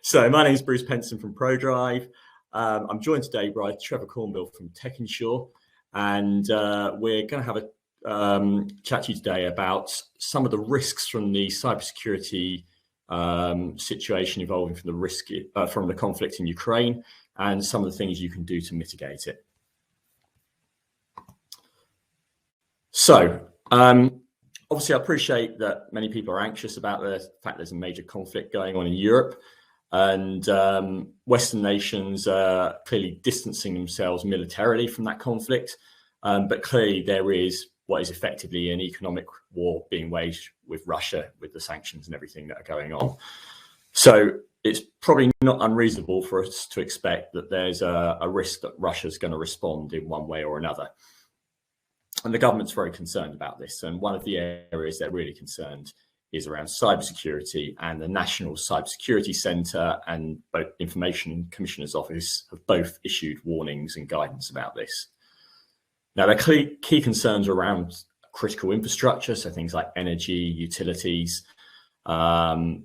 So my name is Bruce Penson from ProDrive. I'm joined today by Trevor Cornbill from Tech Insure, and we're going to have a chat to you today about some of the risks from the cybersecurity situation evolving from the conflict in Ukraine, and some of the things you can do to mitigate it. So, obviously, I appreciate that many people are anxious about the fact there's a major conflict going on in Europe, and Western nations are clearly distancing themselves militarily from that conflict. But clearly, there is what is effectively an economic war being waged with Russia, with the sanctions and everything that are going on. So it's probably not unreasonable for us to expect that there's a risk that Russia's going to respond in one way or another. And the government's very concerned about this. And one of the areas they're really concerned is around cybersecurity, and the National Cybersecurity Centre and both Information Commissioner's Office have both issued warnings and guidance about this. Now, their key concerns are around critical infrastructure, so things like energy, utilities. So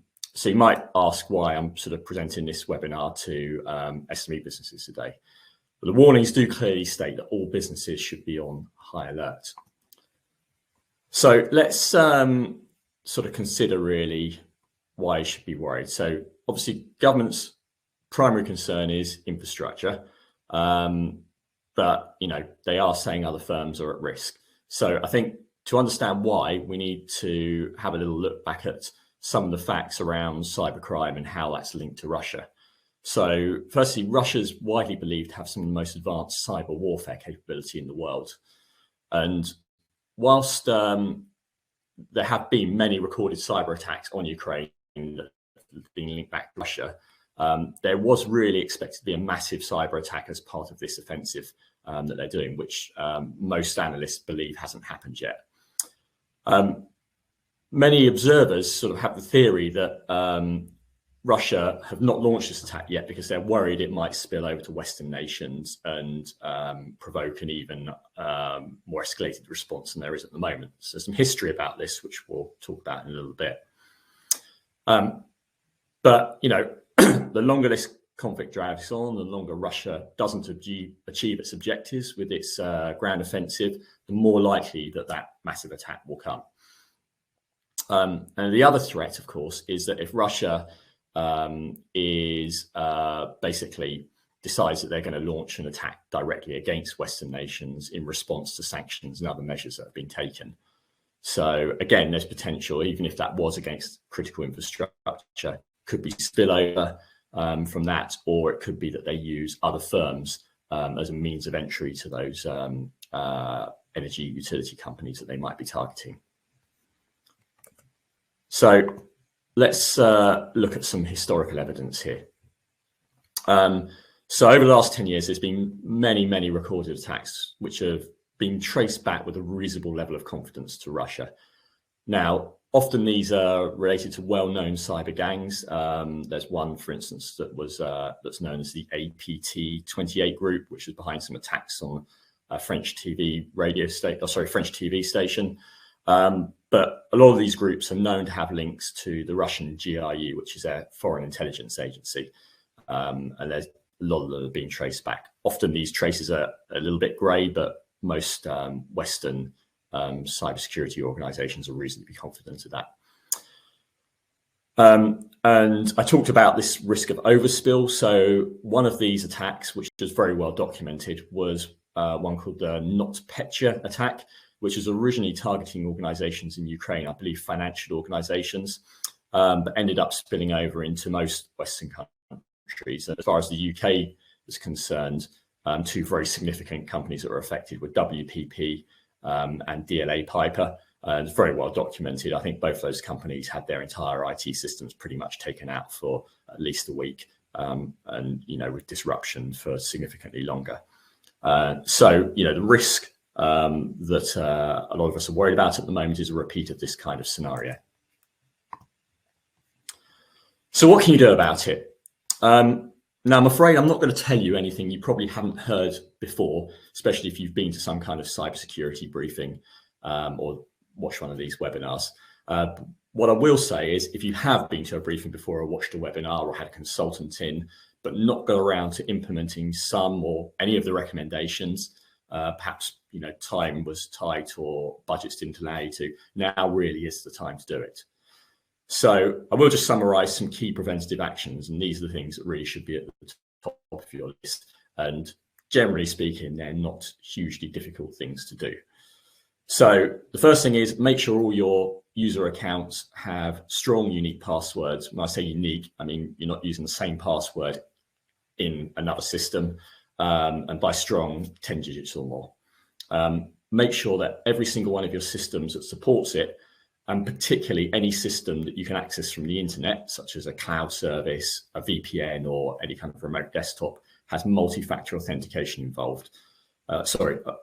you might ask why I'm sort of presenting this webinar to SME businesses today. But the warnings do clearly state that all businesses should be on high alert. So let's sort of consider really why you should be worried. So obviously, government's primary concern is infrastructure, but they are saying other firms are at risk. So I think to understand why, we need to have a little look back at some of the facts around cybercrime and how that's linked to Russia. So firstly, Russia's widely believed to have some of the most advanced cyber warfare capability in the world. And whilst there have been many recorded cyber attacks on Ukraine that have been linked back to Russia, there was really expected to be a massive cyber attack as part of this offensive that they're doing, which most analysts believe hasn't happened yet. Many observers sort of have the theory that Russia have not launched this attack yet because they're worried it might spill over to Western nations and provoke an even more escalated response than there is at the moment. So some history about this, which we'll talk about in a little bit. But, the longer this conflict drags on, the longer Russia doesn't achieve its objectives with its ground offensive, the more likely that massive attack will come. And the other threat, of course, is that if Russia basically decides that they're going to launch an attack directly against Western nations in response to sanctions and other measures that have been taken. So again, there's potential, even if that was against critical infrastructure, could be spillover from that, or it could be that they use other firms as a means of entry to those energy utility companies that they might be targeting. So let's look at some historical evidence here. So over the last 10 years, there's been many recorded attacks which have been traced back with a reasonable level of confidence to Russia. Now, often these are related to well-known cyber gangs. There's one, for instance, that's known as the APT28 group, which is behind some attacks on a French TV station. But a lot of these groups are known to have links to the Russian GRU, which is a foreign intelligence agency. And there's a lot of them have been traced back. Often these traces are a little bit grey, but most Western cybersecurity organizations are reasonably confident of that. And I talked about this risk of overspill. So one of these attacks, which is very well documented, was one called the NotPetya attack, which was originally targeting organizations in Ukraine, I believe financial organizations, but ended up spilling over into most Western countries. As far as the UK is concerned, two very significant companies that were affected were WPP and DLA Piper. It's very well documented. I think both those companies had their entire IT systems pretty much taken out for at least a week, and with disruption for significantly longer. So the risk that a lot of us are worried about at the moment is a repeat of this kind of scenario. So what can you do about it? Now, I'm afraid I'm not going to tell you anything you probably haven't heard before, especially if you've been to some kind of cybersecurity briefing or watched one of these webinars. What I will say is, if you have been to a briefing before, or watched a webinar, or had a consultant in, but not got around to implementing some or any of the recommendations, perhaps time was tight or budgets didn't allow you to, now really is the time to do it. So I will just summarize some key preventative actions, and these are the things that really should be at the top of your list. And generally speaking, they're not hugely difficult things to do. So the first thing is, make sure all your user accounts have strong, unique passwords. When I say unique, I mean you're not using the same password in another system, and by strong, 10 digits or more. Make sure that every single one of your systems that supports it, and particularly any system that you can access from the internet, such as a cloud service, a VPN, or any kind of remote desktop, has multi-factor authentication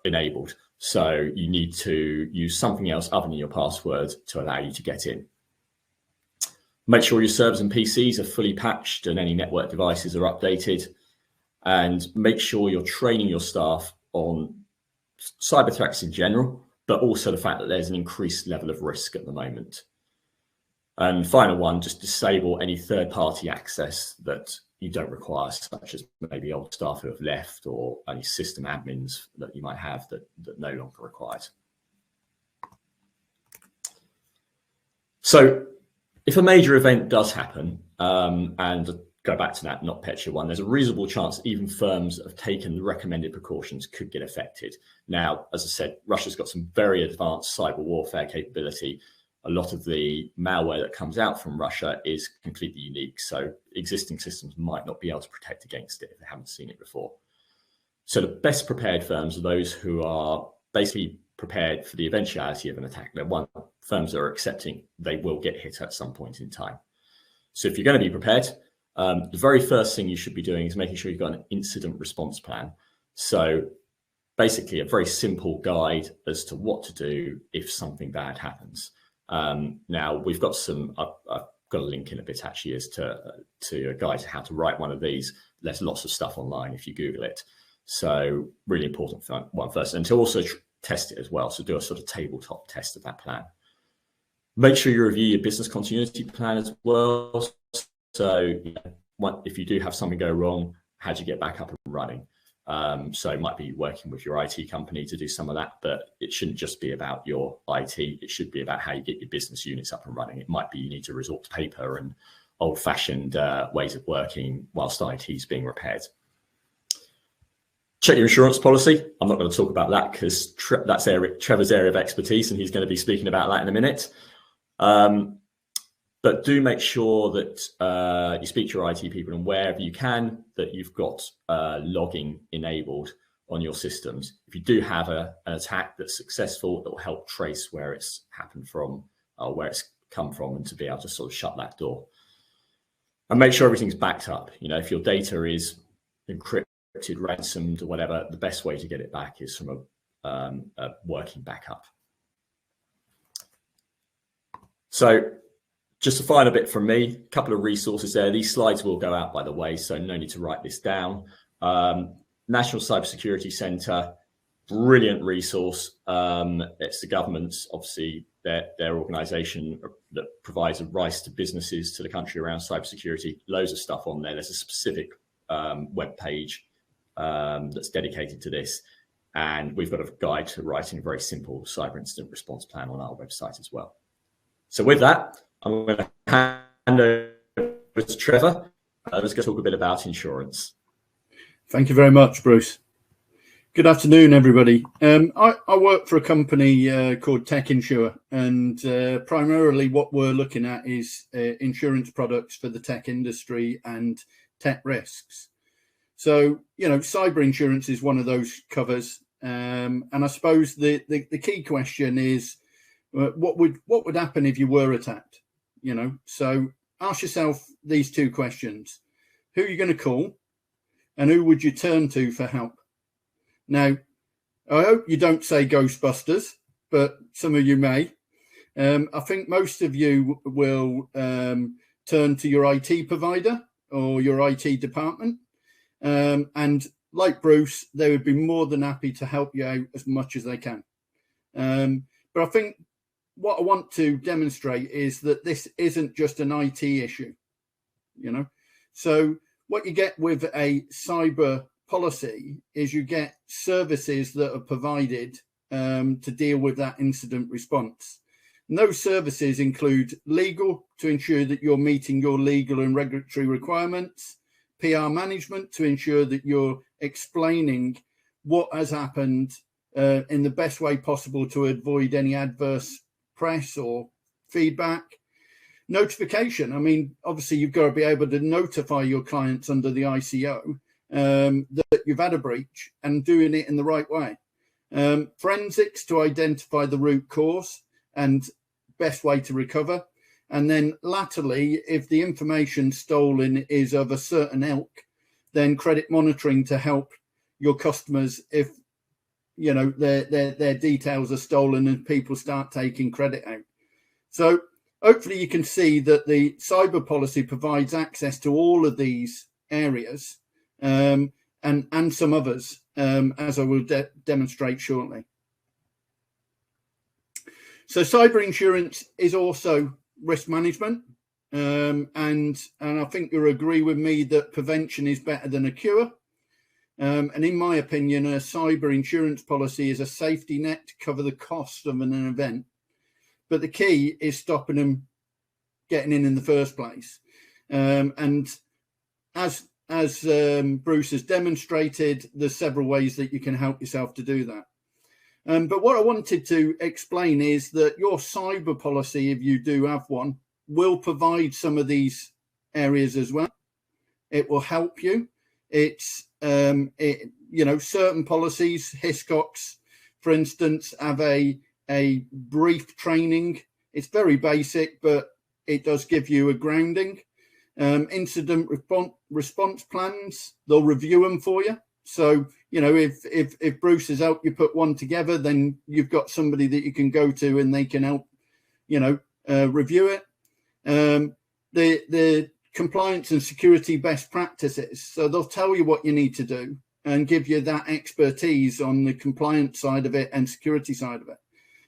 enabled. So you need to use something else other than your password to allow you to get in. Make sure your servers and PCs are fully patched and any network devices are updated. And make sure you're training your staff on cyber threats in general, but also the fact that there's an increased level of risk at the moment. And final one, just disable any third-party access that you don't require, such as maybe old staff who have left, or any system admins that you might have that no longer required. So if a major event does happen, and go back to that not petcha one, there's a reasonable chance that even firms that have taken the recommended precautions could get affected. Now, as I said, Russia's got some very advanced cyber warfare capability. A lot of the malware that comes out from Russia is completely unique, so existing systems might not be able to protect against it if they haven't seen it before. So the best prepared firms are those who are basically prepared for the eventuality of an attack. They're firms that are accepting they will get hit at some point in time. So if you're going to be prepared, the very first thing you should be doing is making sure you've got an incident response plan. So basically a very simple guide as to what to do if something bad happens. Now we've got I've got a link in a bit actually as to a guide to how to write one of these. There's lots of stuff online if you Google it. So really important one first, and to also test it as well. So do a sort of tabletop test of that plan. Make sure you review your business continuity plan as well. So if you do have something go wrong, how do you get back up and running? So it might be working with your IT company to do some of that, but it shouldn't just be about your IT. It should be about how you get your business units up and running. It might be you need to resort to paper and old-fashioned ways of working whilst IT is being repaired. Check your insurance policy. I'm not going to talk about that because that's Trevor's area of expertise, and he's going to be speaking about that in a minute. But do make sure that you speak to your IT people, and wherever you can, that you've got logging enabled on your systems. If you do have an attack that's successful, it will help trace where it's happened from, or where it's come from, and to be able to sort of shut that door. And make sure everything's backed up. If your data is encrypted, ransomed, or whatever, the best way to get it back is from a working backup. So just a final bit from me, a couple of resources there. These slides will go out, by the way, so no need to write this down. National Cybersecurity Centre, brilliant resource. It's the government's, obviously, their organisation that provides advice to businesses to the country around cybersecurity. Loads of stuff on there. There's a specific web page that's dedicated to this. And we've got a guide to writing a very simple cyber incident response plan on our website as well. So with that, I'm going to hand over to Trevor. Let's go talk a bit about insurance. Thank you very much, Bruce. Good afternoon, everybody. I work for a company called Tech Insure, and primarily what we're looking at is insurance products for the tech industry and tech risks. So, cyber insurance is one of those covers. And I suppose the key question is, what would happen if you were attacked? So ask yourself these two questions. Who are you going to call, and who would you turn to for help? Now, I hope you don't say Ghostbusters, but some of you may. I think most of you will turn to your IT provider or your IT department. And like Bruce, they would be more than happy to help you out as much as they can. But I think what I want to demonstrate is that this isn't just an IT issue, you know. So what you get with a cyber policy is you get services that are provided to deal with that incident response. And those services include legal, to ensure that you're meeting your legal and regulatory requirements, PR management, to ensure that you're explaining what has happened in the best way possible to avoid any adverse press or feedback. Notification, I mean, obviously you've got to be able to notify your clients under the ICO that you've had a breach, and doing it in the right way. Forensics, to identify the root cause and best way to recover. And then latterly, if the information stolen is of a certain ilk, then credit monitoring to help your customers if, you know, their details are stolen and people start taking credit out. So hopefully you can see that the cyber policy provides access to all of these areas and some others, as I will demonstrate shortly. So cyber insurance is also risk management, and I think you'll agree with me that prevention is better than a cure. And in my opinion, a cyber insurance policy is a safety net to cover the cost of an event. But the key is stopping them getting in the first place. And as Bruce has demonstrated, there's several ways that you can help yourself to do that. But what I wanted to explain is that your cyber policy, if you do have one, will provide some of these areas as well. It will help you. It's, you know, certain policies, Hiscox, for instance, have a brief training. It's very basic, but it does give you a grounding. Incident response plans, they'll review them for you. So, you know, if Bruce has helped you put one together, then you've got somebody that you can go to and they can help, you know, review it. The compliance and security best practices. So they'll tell you what you need to do and give you that expertise on the compliance side of it and security side of it.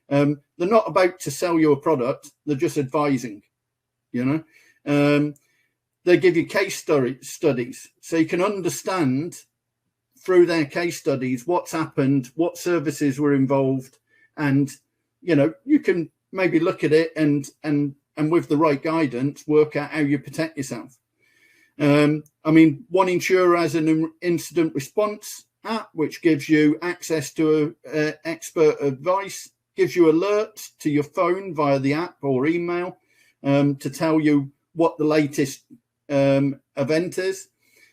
They're not about to sell you a product. They're just advising, you know. They give you case studies so you can understand through their case studies what's happened, what services were involved, and, you know, you can maybe look at it and with the right guidance, work out how you protect yourself. I mean, one insurer has an incident response app, which gives you access to expert advice, gives you alerts to your phone via the app or email to tell you what the latest event is,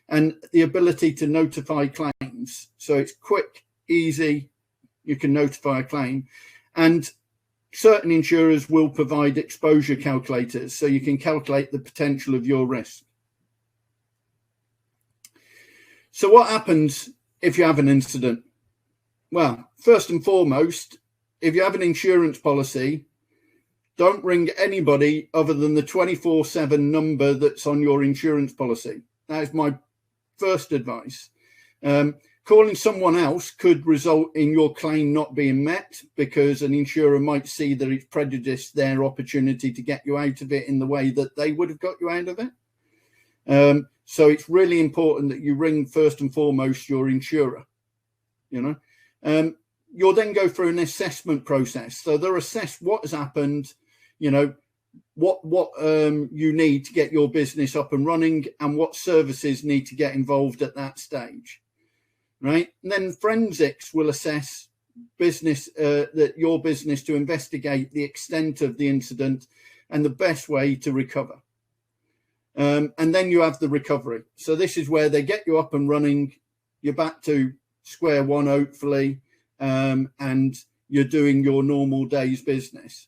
and the ability to notify claims. So it's quick, easy, you can notify a claim. And certain insurers will provide exposure calculators, so you can calculate the potential of your risk. So what happens if you have an incident? Well, first and foremost, if you have an insurance policy, don't ring anybody other than the 24/7 number that's on your insurance policy. That is my first advice. Calling someone else could result in your claim not being met, because an insurer might see that it's prejudiced their opportunity to get you out of it in the way that they would have got you out of it. So it's really important that you ring first and foremost your insurer. You know, you'll then go through an assessment process. So they'll assess what has happened, you know, what you need to get your business up and running, and what services need to get involved at that stage. Right. And then forensics will assess your business to investigate the extent of the incident and the best way to recover. And then you have the recovery. So this is where they get you up and running. You're back to square one, hopefully, and you're doing your normal day's business.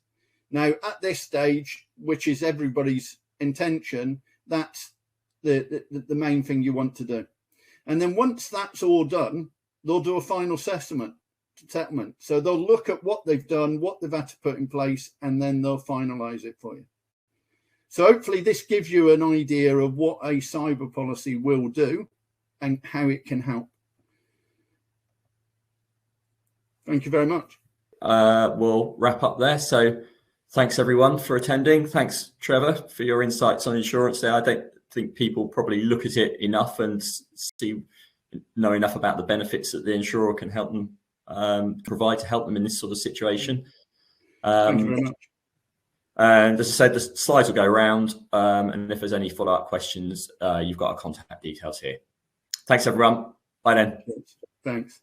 Now, at this stage, which is everybody's intention, that's the main thing you want to do. And then once that's all done, they'll do a final settlement. So they'll look at what they've done, what they've had to put in place, and then they'll finalize it for you. So hopefully this gives you an idea of what a cyber policy will do and how it can help. Thank you very much. We'll wrap up there. So Thanks everyone for attending. Thanks, Trevor, for your insights on insurance there. I don't think people probably look at it enough and know enough about the benefits that the insurer can help them provide to help them in this sort of situation. Thank you very much. And as I said, the slides will go around, and if there's any follow-up questions, you've got our contact details here. Thanks everyone. Bye then. Thanks.